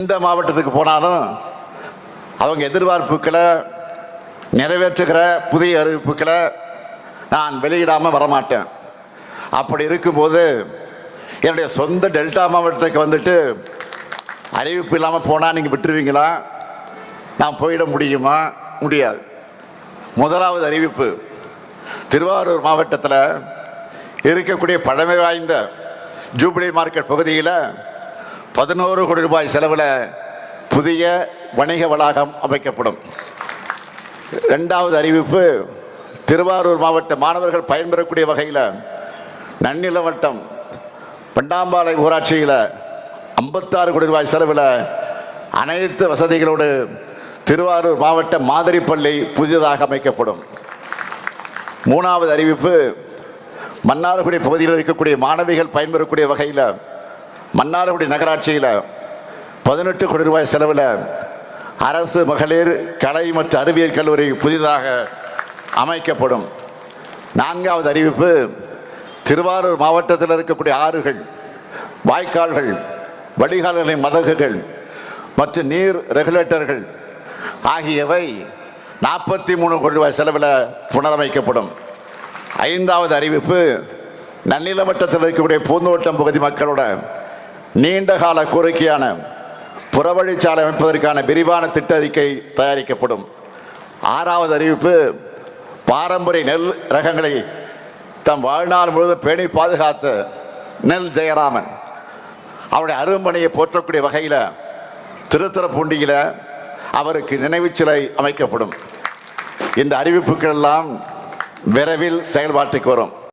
எந்த மாவட்டத்துக்கு போனாலும் அவங்க எதிர்பார்ப்புகளை நிறைவேற்றுகிற புதிய அறிவிப்புகளை நான் வெளியிடாமல் வரமாட்டேன். அப்படி இருக்கும்போது என்னுடைய சொந்த டெல்டா மாவட்டத்துக்கு வந்துட்டு அறிவிப்பு இல்லாமல் போனால் நீங்கள் விட்டுருவீங்களா? நான் போயிட முடியுமா? முடியாது. முதலாவது அறிவிப்பு, திருவாரூர் மாவட்டத்தில் இருக்கக்கூடிய பழமை வாய்ந்த ஜூபிலி மார்க்கெட் பகுதியில் 11 கோடி ரூபாய் செலவில் புதிய வணிக வளாகம் அமைக்கப்படும். இரண்டாவது அறிவிப்பு, திருவாரூர் மாவட்ட மாணவர்கள் பயன்பெறக்கூடிய வகையில் நன்னிலம் வட்டம் பண்டாம்பாளையம் ஊராட்சியில் 56 கோடி ரூபாய் செலவில் அனைத்து வசதிகளோடு திருவாரூர் மாவட்ட மாதிரி பள்ளி புதிதாக அமைக்கப்படும். மூணாவது அறிவிப்பு, மன்னார்குடி பகுதியில் இருக்கக்கூடிய மாணவிகள் பயன்பெறக்கூடிய வகையில் மன்னார்குடி நகராட்சியில் 18 கோடி ரூபாய் செலவில் அரசு மகளிர் கலை மற்றும் அறிவியல் கல்லூரி புதிதாக அமைக்கப்படும். நான்காவது அறிவிப்பு, திருவாரூர் மாவட்டத்தில் இருக்கக்கூடிய ஆறுகள், வாய்க்கால்கள், வடிகால்களின் மதகுகள் மற்றும் நீர் ரெகுலேட்டர்கள் ஆகியவை 43 கோடி ரூபாய் செலவில் புனரமைக்கப்படும். ஐந்தாவது அறிவிப்பு, நன்னிலம் வட்டத்தில் இருக்கக்கூடிய பூந்தோட்டம் பகுதி மக்களோட நீண்டகால கோரிக்கையான புறவழிச்சாலை அமைப்பதற்கான விரிவான திட்ட அறிக்கை தயாரிக்கப்படும். ஆறாவது அறிவிப்பு, பாரம்பரிய நெல் ரகங்களை தம் வாழ்நாள் முழுவதும் பேணி பாதுகாத்த நெல் ஜெயராமன் அவருடைய அரும்பணியை போற்றக்கூடிய வகையில் திருத்துறைப்பூண்டியில் அவருக்கு நினைவு சிலை அமைக்கப்படும். இந்த அறிவிப்புகள் எல்லாம் விரைவில் செயல்பாட்டுக்கு வரும்.